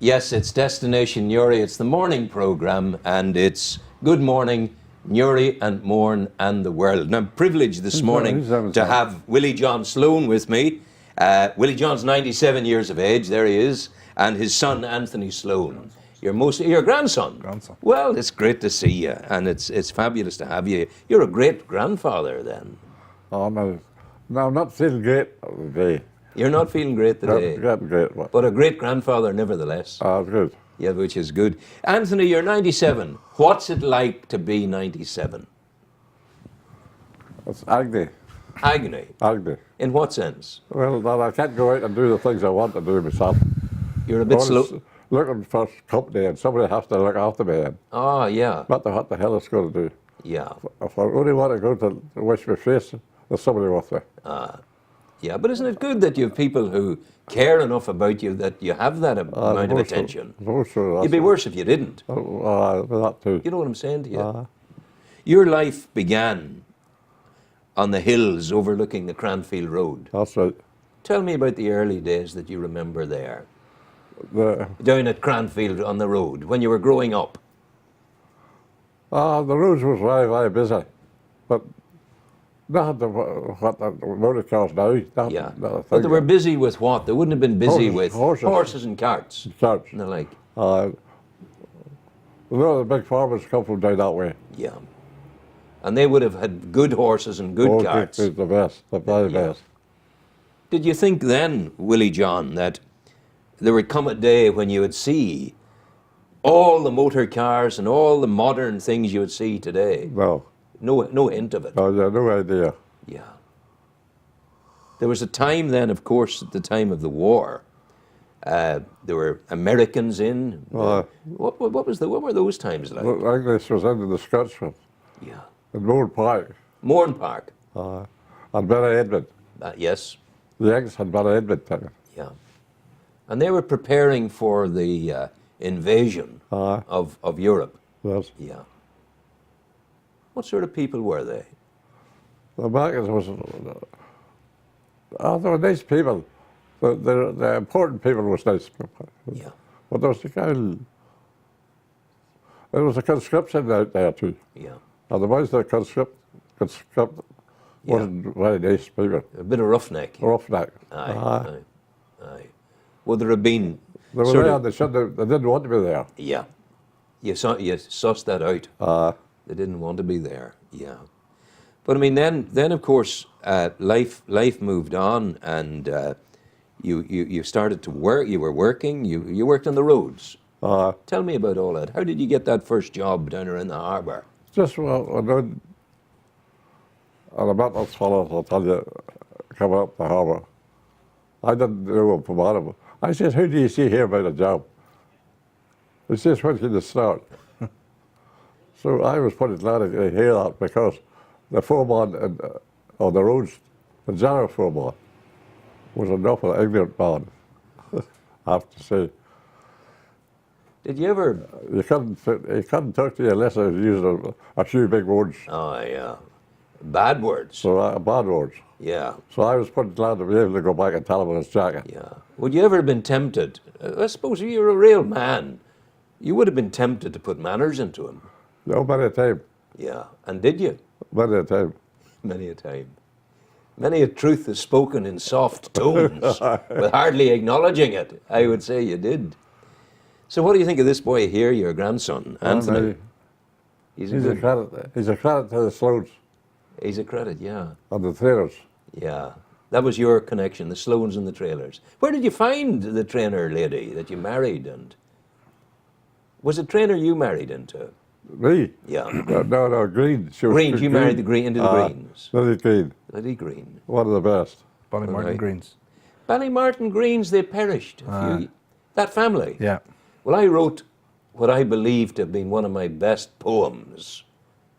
Yes, it's Destination Newry. It's the morning programme, and it's Good Morning Newry and Mourne and the World. And I'm privileged this morning to have Willie John Sloan with me. Willie John's 97 years of age, there he is, and his son Anthony Sloan. Your grandson? Grandson. Well, it's great to see you, and it's fabulous to have you. You're a great grandfather then. Oh, no, I'm not feeling great today. You're not feeling great today. Not great. But a great grandfather nevertheless. Oh, good. Yeah, which is good. Anthony, you're 97. What's it like to be 97? It's agony. Agony. Agony. In what sense? Well, that I can't go out and do the things I want to do myself. You're a bit slow. Looking for company, and somebody has to look after me. And Oh, yeah. what the hell it's going to do? Yeah. If I only want to go to wash my face, there's somebody with me. Yeah, but isn't it good that you have people who care enough about you that you have that amount of attention? You'd be worse if you didn't. That too. You know what I'm saying to you? Your life began on the hills overlooking the Cranfield Road. That's right. Tell me about the early days that you remember there, The down at Cranfield on the road, when you were growing up. roads was very, very busy, but not what the motor cars now. Yeah, but they were busy with what? They wouldn't have been busy with horses and carts. Carts. And the like. The big farmers come from down that way. Yeah. And they would have had good horses and good carts. The best, the very best. Did you think then, Willie John, that there would come a day when you would see all the motor cars and all the modern things you would see today? No. No hint of it. I had no idea. Yeah. There was a time then, of course, at the time of the war, there were Americans in. What were those times like? Well, English was into the Scotsman. Yeah. In Mourne Park. Mourne Park. And Barry Edmund. Yes. The English had Barry Edmund time. Yeah. And they were preparing for the invasion of Europe. Yes. Yeah. What sort of people were they? The Americans they were nice people. The important people was nice people. Yeah. But there was a conscription out there too. Yeah. And the boys that conscript wasn't very nice people. A bit of roughneck. Roughneck. Aye. Would there have been? They were there. They didn't want to be there. Yeah. You sussed that out. They didn't want to be there. Yeah. But I mean, then of course, life moved on, and you started to work. You were working. You worked on the roads. Tell me about all that. How did you get that first job down around the harbour? Just and I met those fellows, I'll tell you, coming up the harbour. I didn't know him from Adam. I said, "Who do you see here about a job?" He says, "When can you start?" So I was pretty glad to hear that, because the foreman on the roads, the general foreman, was an awful ignorant man, I have to say. Did you ever? He couldn't talk to you unless I was using a few big words. Oh, yeah. Bad words. So bad words. Yeah. So I was pretty glad to be able to go back and tell him his jacket. Yeah. Would you ever have been tempted? I suppose if you were a real man, you would have been tempted to put manners into him. No, many a time. Yeah. And did you? Many a time. Many a time. Many a truth is spoken in soft tones, with hardly acknowledging it. I would say you did. So what do you think of this boy here, your grandson, Anthony? He's a credit. He's a credit to the Sloans. He's a credit, yeah. And the trainers. Yeah. That was your connection, the Sloans and the trailers. Where did you find the trainer lady that you married? And was it trainer you married into? Me? Yeah. No, Green. Greens, you married into the Greens. Lily Green. Lily Green. One of the best. Ballymartin Greens. Ballymartin Greens, they perished. That family? Yeah. Well, I wrote what I believe to have been one of my best poems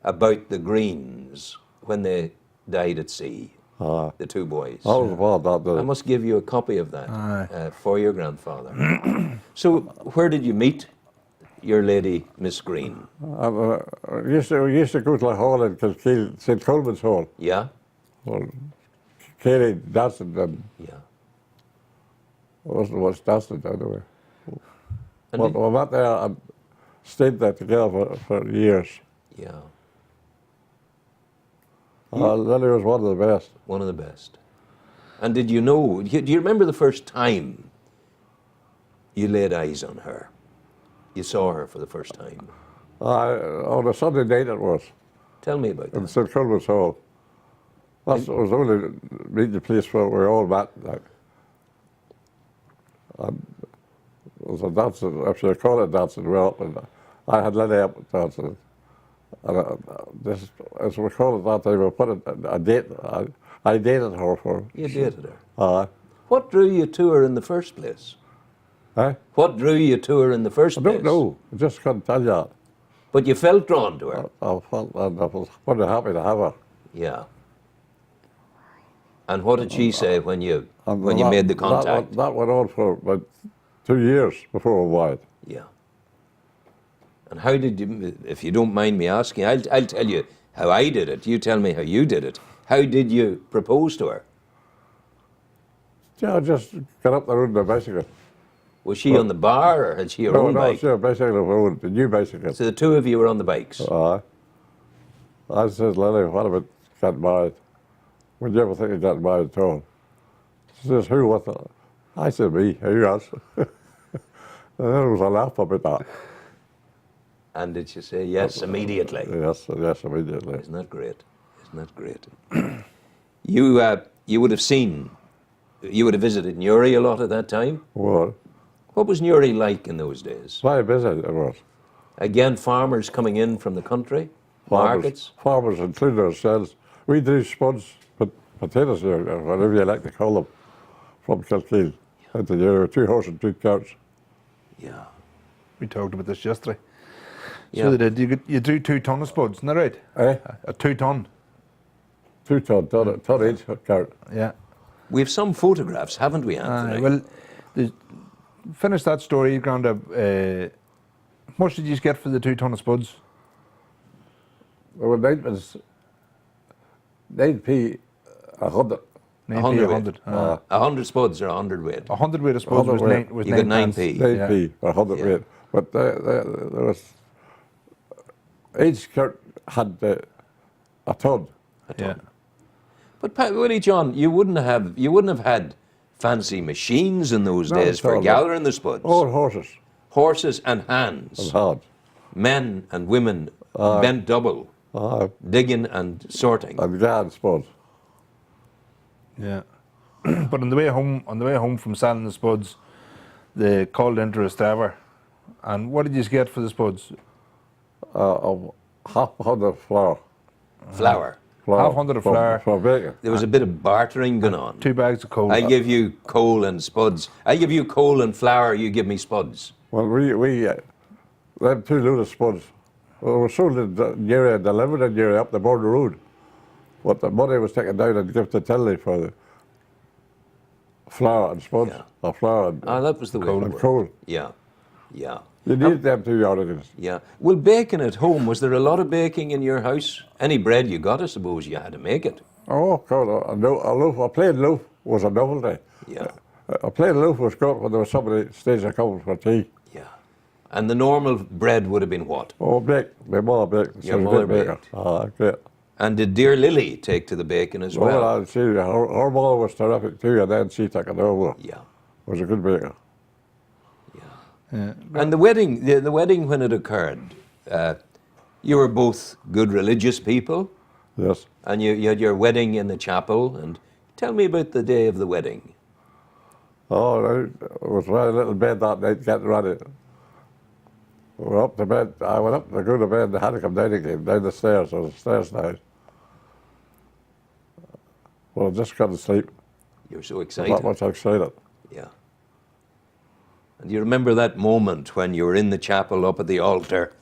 about the Greens when they died at sea, the two boys. I must give you a copy of that for your grandfather. So where did you meet your lady, Miss Green? We used to go to the hall in Kilkeel, St. Coleman's Hall. Yeah? Well, Katie dancing and Yeah. I wasn't much dancing anyway. And But we went there and stayed there together for years. yeah, Lily was one of the best. one of the best. And did you know, do you remember the first time you laid eyes on her? You saw her for the first time. On a Sunday night it was, Tell me about in that. St. Colman's Hall. That was the only meeting place where we all met. Like. And it was a dancing, if you call it dancing, well, and I had Lily up dancing. And this, as we call it that time, we put a date. I dated her for. You dated her. Uh, What drew you to her in the first place? eh? What drew you to her in the first I place? don't know. I just couldn't tell you that. But you felt drawn to her. I felt, and I was pretty happy to have her. Yeah. And what did she say when you And made the contact? That went on for about 2 years before we went. Yeah. And how did you, if you don't mind me asking, I'll tell you how I did it. You tell me how you did it. How did you propose to her? Yeah, I just got up there on the bicycle. Was she on the bar or had she her own bike? she had a bicycle of her own, the new bicycle. So the two of you were on the bikes. I said, Lily, what about getting married? Would you ever think of getting married at all? She says, who, what the? I said, me, who else? And there was a laugh about that. And did she say yes immediately? Yes, immediately. Isn't that great? Isn't that great? You would have visited Newry a lot at that time. Well, What was Newry like in those days? very busy it was. Again, farmers coming in from the country, markets. Farmers, including ourselves. We do spuds, potatoes, or whatever you like to call them, from Kilkeel. Into Newry, 2 horses and 2 carts. Yeah. We talked about this yesterday. Yeah. So they did, you do 2 ton of spuds, isn't that right? Eh? A 2 ton. 2 ton each cart. Yeah. We have some photographs, haven't we, Anthony? Well, finish that story, Granda. How much did you get for the 2 ton of spuds? Well, night was 9p 100. 9p, 100. 100 spuds or 100 weight. 100 weight of spuds 100 was weight. 9 was You got 9 9p. 9p or 100 Yeah. weight. But there was, each cart had a ton. Yeah. But Willie John, you wouldn't have had fancy machines in those No, days it's for all gathering the spuds. All horses Horses and hands, and hard. men and women bent double, digging and sorting. And guard spuds. Yeah. But on the way home from selling the spuds, they called into a staver. And what did you get for the spuds? Of half a hundred flour. Flour. Half hundred of flour. For bacon. There was a bit of bartering going on. 2 bags of coal. I give you coal and spuds. I give you coal and flour, you give me spuds. Well, we them 2 load of spuds. Well, we were sold in Newry and delivered in Newry up the border road. But the money was taken down and given to Tilly for the flour and spuds. Yeah. Or flour and, That was the way it and worked. coal. Yeah, yeah. You need them 2 articles. Yeah. Well, baking at home, was there a lot of baking in your house? Any bread you got, I suppose you had to make it. Oh, God, a loaf, a plain loaf was a novelty. Yeah, A plain loaf was got when there was somebody stays a couple for tea. yeah. And the normal bread would have been what? Oh, baked. My mother baked. Your mother baker. baked. Great. And did dear Lily take to the baking as well? Well, her mother was terrific too, and then she took it over. Yeah, Was a good baker. yeah. Yeah. And the wedding when it occurred, you were both good religious people, Yes. and you had your wedding in the chapel. And tell me about the day of the wedding. Oh, right. It was very little bed that night getting ready. We were up to bed. I went up to go to bed and I had to come down again, down the stairs. There was stairs now. Well, I just couldn't sleep. You were so Not excited. much excited. Yeah. And you remember that moment when you were in the chapel up at the altar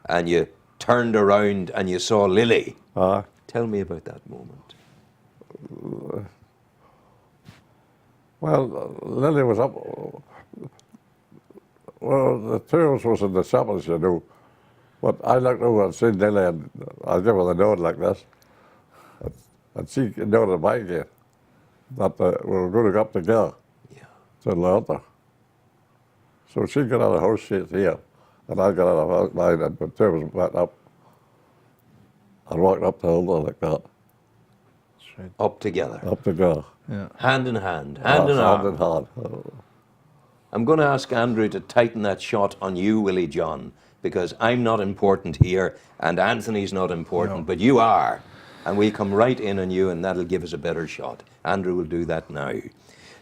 and you turned around and you saw Lily? Tell me about that moment. Well, Lily was up. Well, the 2 of us was in the chapel, as you know. But I looked over and seen Lily, and I gave her the nod like this. And she nodded back again that we were going to go up together Yeah. to the altar. So she got out of her seat here, and I got out of mine, and the two of us went up and walked up the hill like that, That's right. Up together, up the girl. Yeah. hand in hand, hand in Hand arm. in hand. I'm going to ask Andrew to tighten that shot on you, Willie John, because I'm not important here, and Anthony's not important, No. but you are. And we'll come right in on you, and that'll give us a better shot. Andrew will do that now.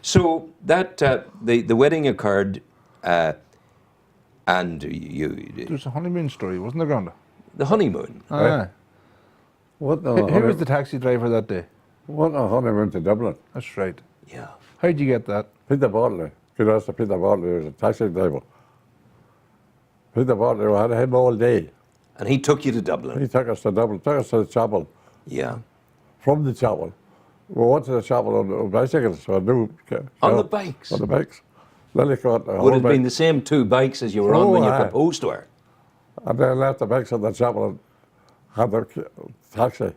So that the wedding occurred, and There was a honeymoon story, wasn't there, Granda? the honeymoon. Aye. What the Who was the taxi driver that day? What a honeymoon to Dublin. That's right. Yeah. How'd you get that? Peter Bartley. Could ask Peter Bartley, he was a taxi driver. Peter Bartley, we had him all day. And he took you to Dublin. He took us to Dublin, took us to the chapel. Yeah. From the chapel, we went to the chapel on bicycles. So I knew, On the bikes. On the bikes. Then he got the Would whole it have been bike. the same two bikes as you were on when you Oh, aye. proposed to her? And then left the bikes at the chapel and had the taxi.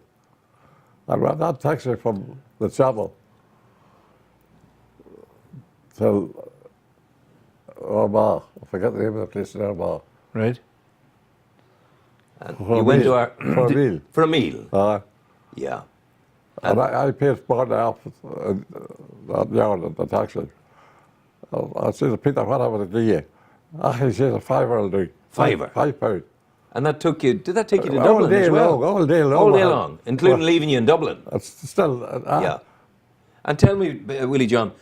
And we had that taxi from the chapel till Armagh. I forget the name of the place in Armagh. Right. And For you a went meal. to our For a meal. for a meal. Yeah. And I paid Bartley off that yard at the taxi. I said to Peter, what happened to you? He says a fiver will do. Fiver? £5. And that took you, did that take you to All Dublin day as well? long, all day long. All day man. long, including leaving you in Dublin. It's still, Yeah. And tell me, Willie John,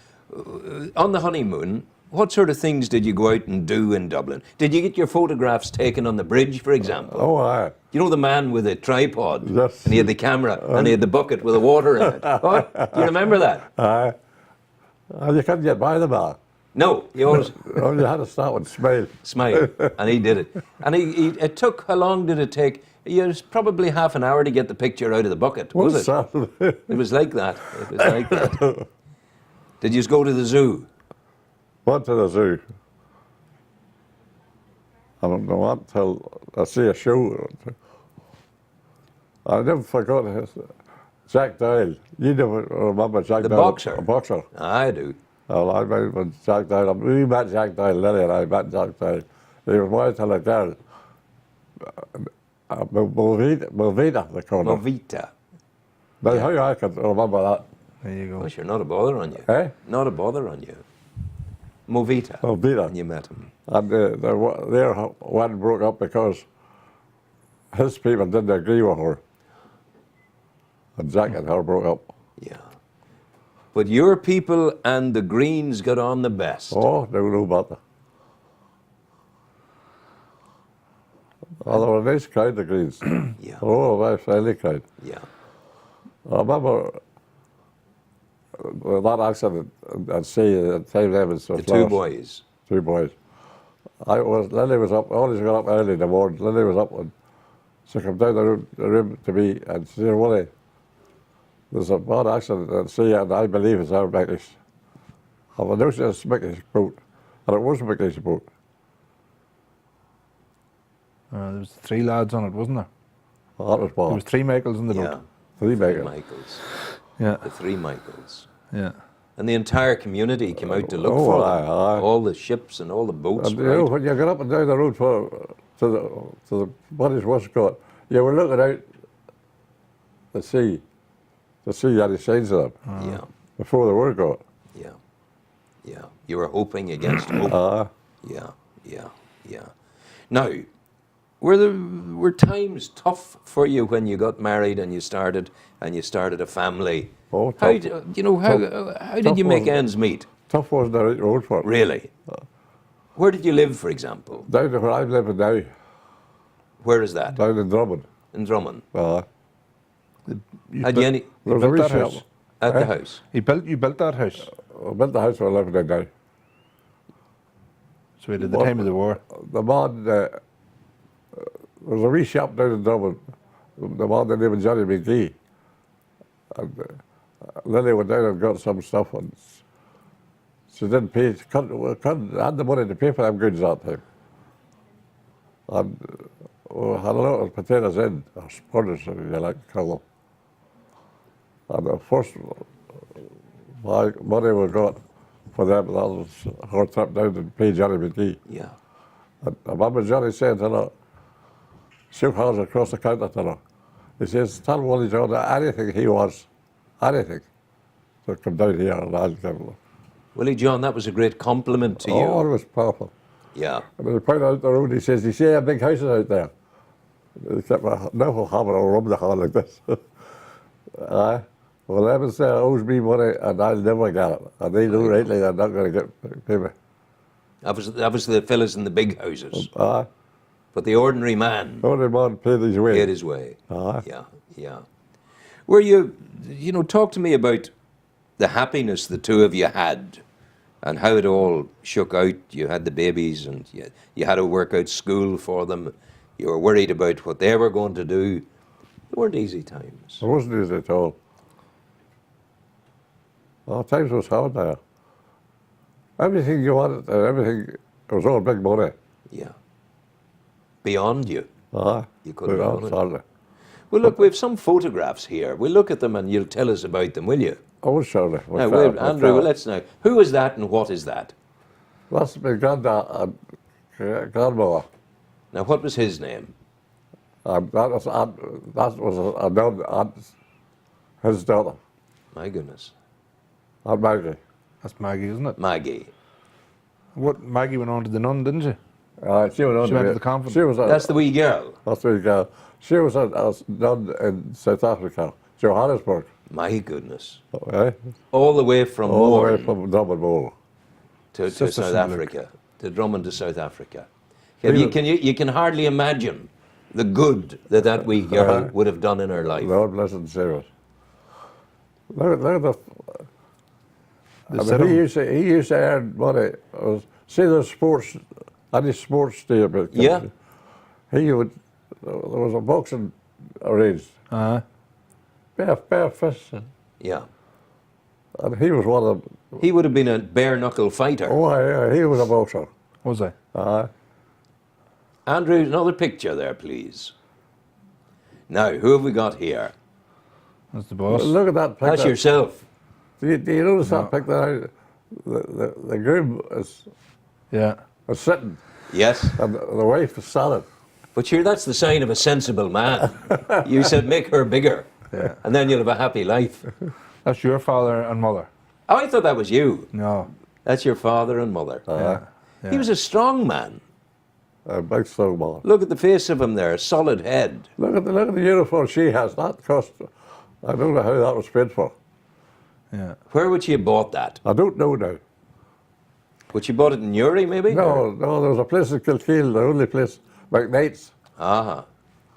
on the honeymoon, what sort of things did you go out and do in Dublin? Did you get your photographs taken on the bridge, for example? Oh, aye. You know the man with the tripod? Yes. And he had the camera, and he had the bucket with the water in it. What? Do you remember that? Aye. And you couldn't get by the bar. No, you always Oh, you had to stop and smile. smile, and he did it. And it took, how long did it take? It was probably half an hour to get the picture out of the bucket, was it? Saturday. It was like that. It was like that. Did you go to the zoo? Went to the zoo. I don't know until I see a show. I never forgot Jack Doyle. You never remember Jack The Doyle? boxer? A boxer. I do. Well, I met Jack Doyle. We met Jack Doyle, Lily and I met Jack Doyle. He was married to a girl. Movita, they called her. Movita. Now, how I can remember that? There you go. Oh, sure, not a bother on you. Eh? Not a bother on you. Movita. Movita. And you met him. And their one broke up because his people didn't agree with her. And Jack and her broke up. Yeah. But your people and the Greens got on the best. Oh, they know better. Oh, they were a nice crowd, the Greens. Yeah. Oh, a very friendly crowd. Yeah. I remember that accident at sea at Time Evans was The two lost. boys. Two boys. Lily was up, always got up early in the morning. Lily was up and she came down the room to me and she said, Willie, there's a bad accident at sea and I believe it's our Mickley's. I've a notion it's Mickley's boat. And it was Mickley's boat. There was 3 lads on it, wasn't there? Oh, that was There bad. was 3 Michaels in the Yeah. boat. Three Three Michaels. Michaels. Yeah. The three Michaels. Yeah. And the entire community came out to look Oh, for aye, them. aye. All the ships and all the boats. And you were know, out. when you get up and down the road to the what is what's called, you were looking out to see any signs of them Yeah. before the word got. Yeah. Yeah. You were hoping against hope. Yeah. Yeah. Yeah. Now, were times tough for you when you got married and you started a family? Oh, How tough. how did Tough you make was- ends meet? Tough wasn't the right road for it. Really? Where did you live, for example? Down to where I'm living now, Where is that? down in Drummond. In Drummond. You Had built- you any you There was a built wee that shop. house. at the Eh? house? You built that house. I built the house we're living in now. So at the What- time of the war. The man, there was a wee shop down in Drummond. The man, the name of Johnny McGee. And Lily went down and got some stuff and she didn't pay. She couldn't had the money to pay for them goods that time. And we had a lot of potatoes in, or spudders, if you like to call them. And the first money we got for them. That was a hard trip down to pay Johnny McGee. Yeah. And I remember Johnny saying to her, shook hands across the counter to her. He says, tell Willie John that anything he wants, anything, to come down here and I'll give him. Willie John, that was a great compliment to you. Oh, it was powerful. Yeah. And he pointed out the road, he says, you see how big houses out there? He kept now having a rub the hand like this. Aye. Well, Evans owes me money and I'll never get it. And they know rightly they're not going to pay me. That was the fellas in the big houses. Aye. But the ordinary man Only man paid his way. paid his way. Aye. Yeah, yeah. Were you talk to me about the happiness the two of you had and how it all shook out. You had the babies and you had to work out school for them. You were worried about what they were going to do. They weren't easy times. It wasn't easy at all. Oh, times was hard there. Everything you wanted, everything, it was all big money. Yeah. Beyond you. Aye. You couldn't have done it. Certainly. Well, look, we have some photographs here. We'll look at them and you'll tell us about them, will you? Oh, surely. Now, Andrew, well, let's know. Who is that and what is that? That's my granddad and grandmother. Now, what was his name? That was another aunt, his daughter, My goodness. Aunt Maggie. That's Maggie, isn't it? Maggie. What, Maggie went on to the nun, didn't she? She went on She went to the convent. She was That's the wee girl. That's the wee girl. She was a nun in South Africa, Johannesburg. My goodness. Eh? All the way from All the way Warren from Dublin Mall. to Sister South St. Luke. Africa, to Drummond to South Africa. Really? You can hardly imagine the good that wee girl would have done in her life. Lord bless and save us. Look at the. The I set mean, of- he used to earn money. See the sports, any sports day about. Yeah. He would. There was a boxing arranged. Bare fists. Yeah. And he was one of them. He would have been a bare knuckle fighter. Oh, yeah, he was a boxer. Was I? Andrew, another picture there, please. Now, who have we got here? That's the boss. Look at that picture. That's yourself. Do you notice No. that picture? The groom is Yeah. sitting Yes. and the wife is standing. But sure, that's the sign of a sensible man. You said make her bigger. Yeah. And then you'll have a happy life. That's your father and mother. Oh, I thought that was you. No. That's your father and mother. Yeah. He was a strong man. A big strong man. Look at the face of him there, a solid head. Look at the uniform she has. That cost. I don't know how that was paid for. Yeah. Where would she have bought that? I don't know now. Would she bought it in Newry, maybe? No, there was a place in Kilkeel, the only place, McKnight's. Ah,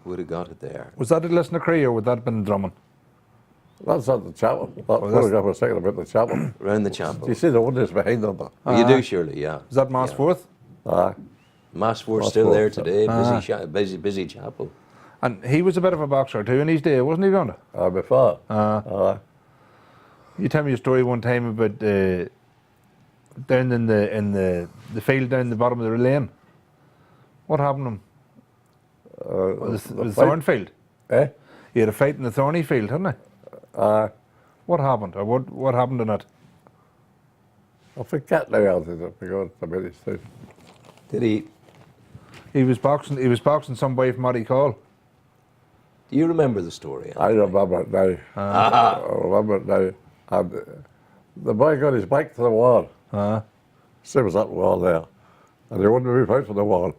would have got it there. Was that at Lisnacree or would that have been Drummond? That's at the chapel. That that's- photograph was taken about the chapel. Round the Do chapel. you see the windows behind them? You do surely, yeah. Is that Mass Yeah. Fourth? Aye. Mass Four's Mass still Four's there still- today. Busy chapel. And he was a bit of a boxer too in his day, wasn't he, Rhonda? Before. You tell me a story one time about down in the field down the bottom of the lane. What happened to him? Was the the fight- Thornfield? Eh? He had a fight in the Thorny Field, hadn't he? Aye. What happened? Or what happened in it? I forget now, Anthony, because the minute too. Did he? He was boxing some boy from Matty Call. Do you remember the story? I remember it now. Aha. I remember it now. And the boy got his back to the wall. Same as that wall there. And he wouldn't move out from the wall.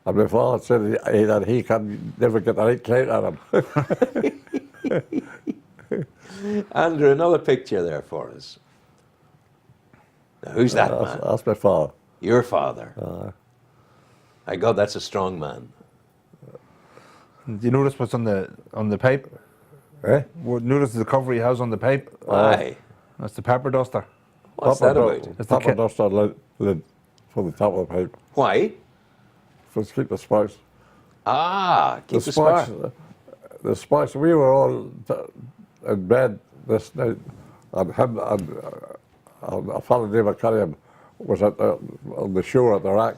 And my father said that he can never get the right clout at him. Andrew, another picture there for us. Now, who's that man? That's my father. Your father. My God, that's a strong man. Do you notice what's on the pipe? Eh? Notice the cover he has on the pipe? Aye. That's the pepper duster. What's that about? It's the Papa kit. duster lid for the top of the pipe. Why? For to keep the sparks. Ah, keep the spark. The sparks, we were all in bed this night, and him and a fellow named Cunningham was on the shore at the rack,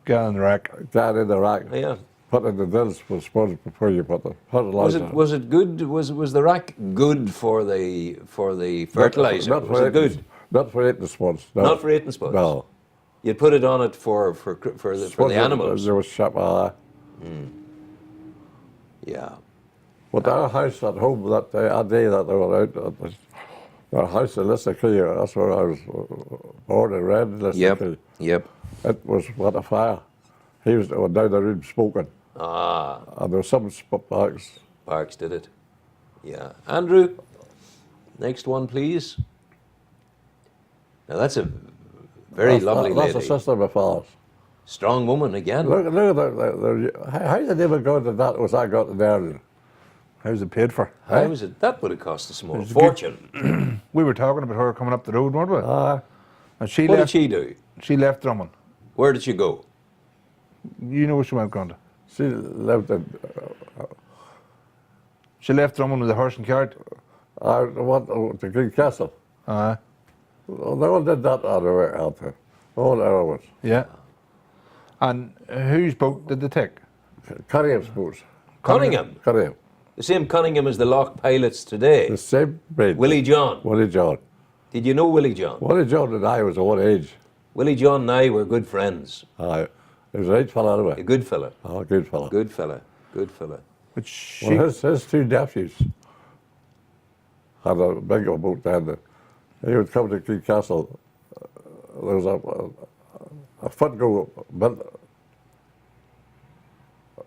Get on the rack. down in the rack, Yeah. putting the dills for sponge before you put the fertilizer. Was it good? Was the rack good for the fertilizer? Not Was for it good? Not for eating spuds. No. Not for eating spuds? No. You'd put it on it for the animals? There was shop, Yeah. But our house at home that day that they were out, our house in Lissakia, that's where I was born and read in Lissakia. Yep. It was what a fire. He was down the room smoking. And there was some sparks. Parks did it. Yeah. Andrew, next one, please. Now, that's a very lovely lady. That's a sister of my father's. Strong woman again. Look at how did they ever go to that was I got there? How's it paid for? How was it? That would have cost a small fortune. We were talking about her coming up the road, weren't we? And she What left. did she do? She left Drummond. Where did she go? You know where she went, Granda. She lived in. She left Drummond with a horse and cart. I went to Green Castle. Aye. Well, they all did that out there out there. All there was. Yeah. And whose boat did they take? Cunningham's boats. Cunningham. Cunningham. The same Cunningham as the Loch pilots today. The same breed. Willie John. Willie John. Did you know Willie John? Willie John and I was the one age. Willie John and I were good friends. Aye. He was a right fella A anyway. good fella. Oh, good fella. Good fella. Good fella. But she, Well, his two nephews had a big boat down there. He would come to Green Castle. There was a foot go,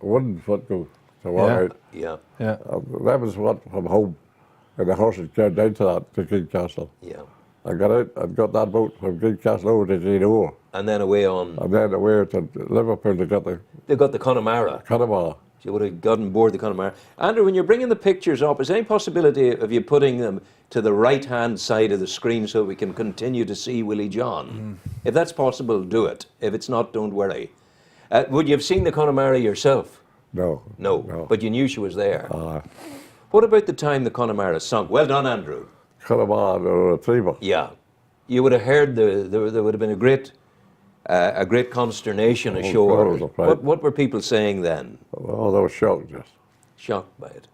a wooden foot go to walk Yeah. out. Yeah. yeah. That was what from home. And the horses came down to Green Castle. Yeah. I got out and got that boat from Green Castle over to Gino. And then away on. And then away to Liverpool to get the They got the Connemara. Connemara. You would have gotten board the Connemara. Andrew, when you're bringing the pictures up, is there any possibility of you putting them to the right-hand side of the screen so we can continue to see Willie John? If that's possible, do it. If it's not, don't worry. Would you have seen the Connemara yourself? No. No. But you knew she was there. What about the time the Connemara sunk? Well done, Andrew. Connemara and a retriever. Yeah. You would have heard there would have been a great consternation ashore. God, it was a fright. What were people saying then? Oh, they were shocked just. Shocked by it.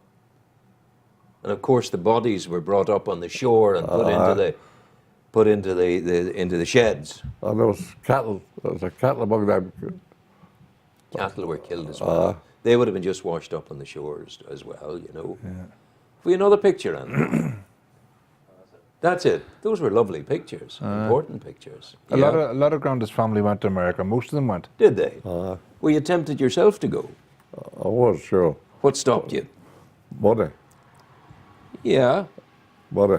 And of course, the bodies were brought up on the shore and put into the sheds. And there was cattle. There was a cattle among them. Cattle were killed as well. They would have been just washed up on the shores as well, you know. Yeah. Have we another picture, Andrew? That's it. Those were lovely pictures, important pictures. A lot of Granda's family went to America. Most of them went. Did they? Were you tempted yourself to go? I was sure. What stopped you? Money. Yeah, Money.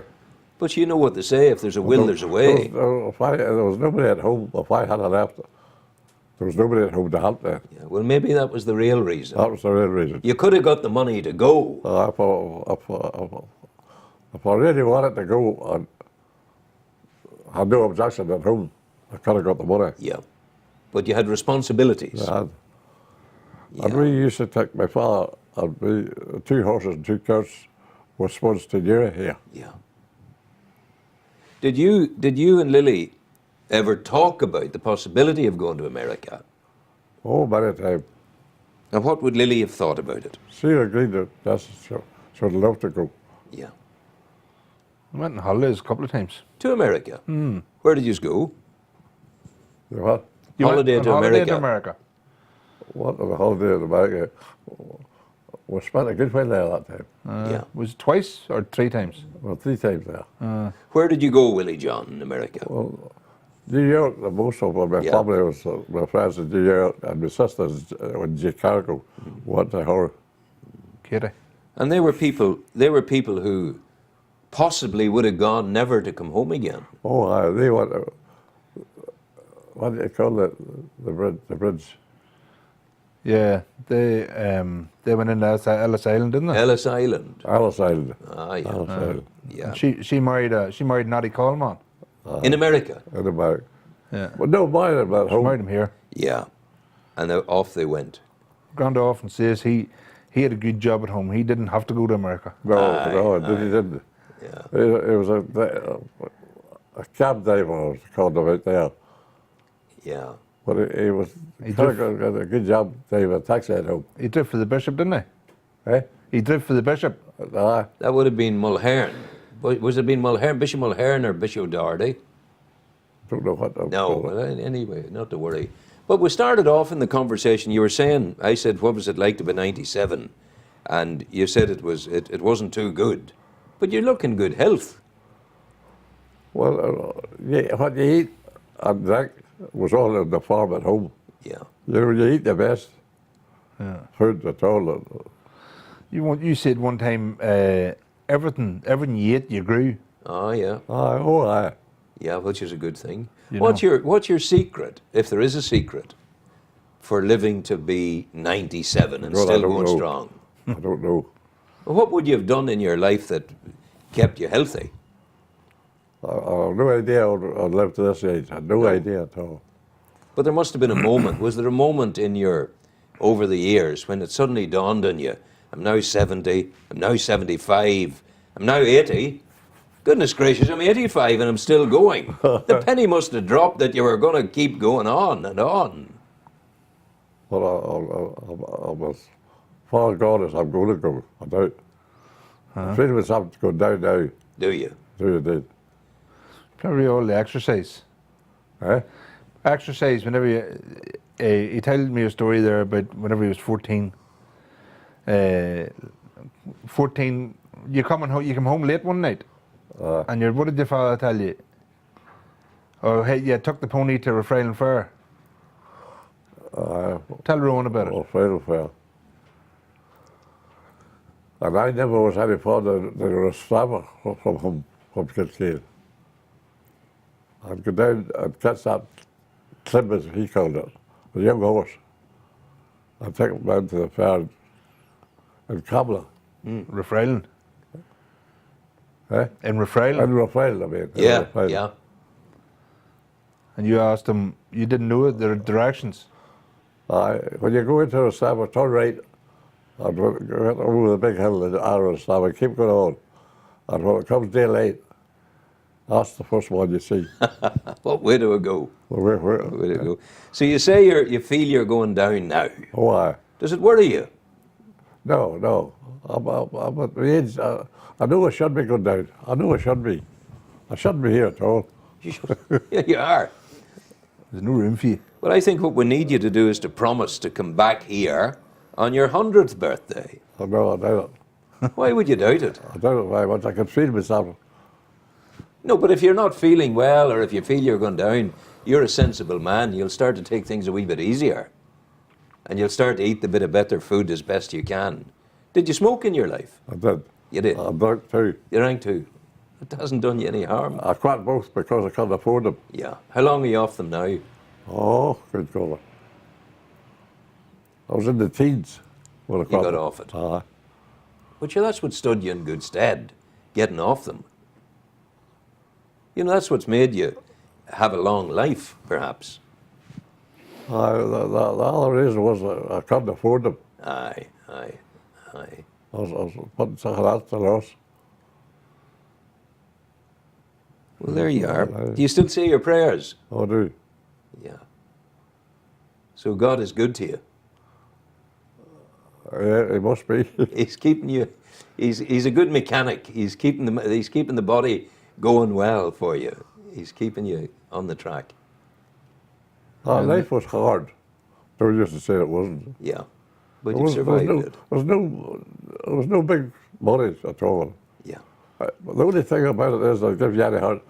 but you know what they say, if there's a will, there's a way. There was nobody at home. If I had left, there was nobody at home to help me. Yeah, well, maybe that was the real reason. That was the real reason. You could have got the money to go. If I really wanted to go and had no objection at home, I could have got the money. Yeah, but you had responsibilities. I had. And we used to take my father and me, 2 horses and 2 carts with spuds to Newry here. Yeah. Did you and Lily ever talk about the possibility of going to America? Oh, many times. And what would Lily have thought about it? She agreed that she would love to go. Yeah. I went on holidays a couple of times. To America? Where did you go? You know what? You went Holiday on to holiday America. to America. What a holiday in America. We spent a good while there that time. Yeah. Was it twice or 3 times? Well, 3 times there. Where did you go, Willie John, in America? Well, New York, the most of my Yeah. family was my friends in New York, and my sisters in Chicago went to her. Katie. And they were people who possibly would have gone never to come home again. Oh, they went. What do you call it? The bridge. Yeah, they went in Ellis Island, didn't they? Ellis Island. Alice Island. Ah, yeah. Alice Island. Yeah. She married Natty Coleman. In America. In America. Yeah. But no, mine about She home. married him here. Yeah. And off they went. Granda often says he had a good job at home. He didn't have to go to America. No, he didn't. Yeah. It was a cab driver, was called him out there. Yeah. But he was He got a good job driving a taxi at home. He drove for the bishop, didn't he? Eh? He drove for the bishop. Aye. That would have been Mulhern. Was it been Mulhern, Bishop Mulhern or Bishop Doherty? don't know what. No, well, anyway, not to worry. But we started off in the conversation. You were saying, I said, what was it like to be 97? And you said it wasn't too good. But you look in good health. Well, yeah, what you eat and drink was all in the farm at home. Yeah. You eat the best food at all. You said one time everything you ate, you grew. Oh, yeah. Aye. Yeah, which is a good thing. You What's your secret, if there is a secret, for living to be 97 and God, I still don't going know. strong? I don't know. What would you have done in your life that kept you healthy? I have no idea I'd live to this age. I had no idea at all. But there must have been a moment. Was there a moment in over the years when it suddenly dawned on you, I'm now 70, I'm now 75, I'm now 80. Goodness gracious, I'm 85 and I'm still going. The penny must have dropped that you were going to keep going on and on. Well, I was far gone as I'm going to go. I doubt. I'm afraid myself to go down now. Do you? Do you indeed? Probably all the exercise. Eh? Exercise, whenever he told me a story there about whenever he was 14. 14, you come home late one night, and what did your father tell you? Oh, hey, you took the pony to Refrain Fair. Tell Rowan about it. Oh, fair. And I never was any further than a stabber from home, from Kilkeel. I'd go down and catch that clip, as he called it, a young horse. I'd take him down to the fair in Cabla. Refrain. Eh? In Refrain. And Raphael, I mean. Yeah, Raphael. yeah. And you asked him, you didn't know it, the directions. When you go into a stabber, turn right, and go over the big hill in the arrow stabber, keep going on. And when it comes daylight, that's the first one you see. What way do I go? Where? Way to go. So you say you feel you're going down now. Oh, aye. Does it worry you? No. I'm at the age, I know I should be going down. I know I should be. I shouldn't be here at all. Yeah, you are. There's no room for you. Well, I think what we need you to do is to promise to come back here on your 100th birthday. I know, I doubt it. Why would you doubt it? I doubt it very much. I can feel myself. No, but if you're not feeling well or if you feel you're going down, you're a sensible man. You'll start to take things a wee bit easier. And you'll start to eat a bit of better food as best you can. Did you smoke in your life? I did. You did? I drank too. You drank too? It hasn't done you any harm. I quit both because I couldn't afford them. Yeah. How long are you off them now? Oh, good God. I was in the teens when I You quit got them. off it. Aye. But yeah, that's what stood you in good stead, getting off them. You know, that's what's made you have a long life, perhaps. The other reason was I couldn't afford them. Aye. I was putting something else to loss. Well, there you are. Do you still say your prayers? I do. Yeah. So God is good to you. Yeah, it must be. He's keeping you. He's a good mechanic. He's keeping the body going well for you. He's keeping you on the track. Life was hard. Don't used to say it wasn't. Yeah. But you survived it. There was no big money at all. Yeah. The only thing about it is, I'll give you any hard,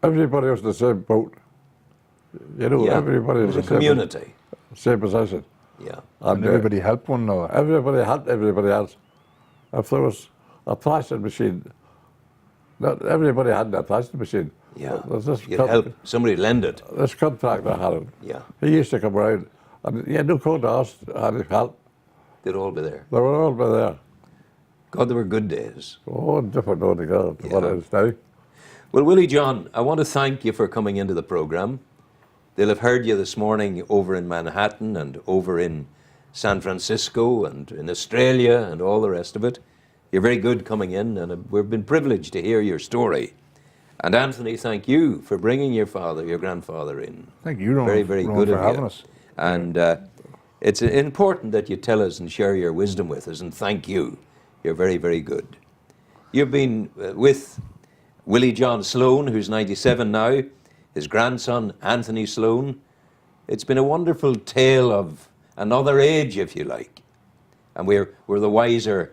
everybody was in the same boat. You know, Yeah. everybody It was was a the community. same position. Yeah. And everybody helped one another. Everybody helped everybody else. If there was a thrashing machine, not everybody had a thrashing machine. Yeah. There's this You'd help somebody lend it. This contractor had it. Yeah. He used to come around, and he had no call to ask any help. They'd all be there. They were all by there. God, they were good days. Oh, different altogether to what Yeah. it is now. Well, Willie John, I want to thank you for coming into the programme. They'll have heard you this morning over in Manhattan and over in San Francisco and in Australia and all the rest of it. You're very good coming in, and we've been privileged to hear your story. And Anthony, thank you for bringing your grandfather in. Thank you, Ron. Very, very Ron, good for of having you. us. And it's important that you tell us and share your wisdom with us, and thank you. You're very, very good. You've been with Willie John Sloan, who's 97 now. his grandson, Anthony Sloan. It's been a wonderful tale of another age, if you like. And we're the wiser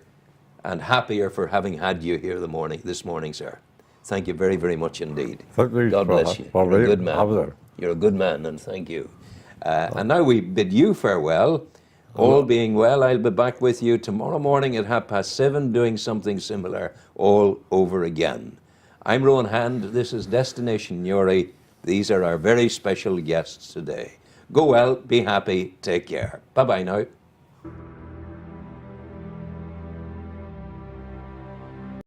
and happier for having had you here this morning, sir. Thank you very, very much indeed. Thank you God for- bless you. for You're a me. good man. Have there. You're a good man, and thank you. And now we bid you farewell. All being well, I'll be back with you tomorrow morning at 7:30 doing something similar all over again. I'm Rowan Hand. This is Destination Newry. These are our very special guests today. Go well, be happy, take care. Bye-bye now.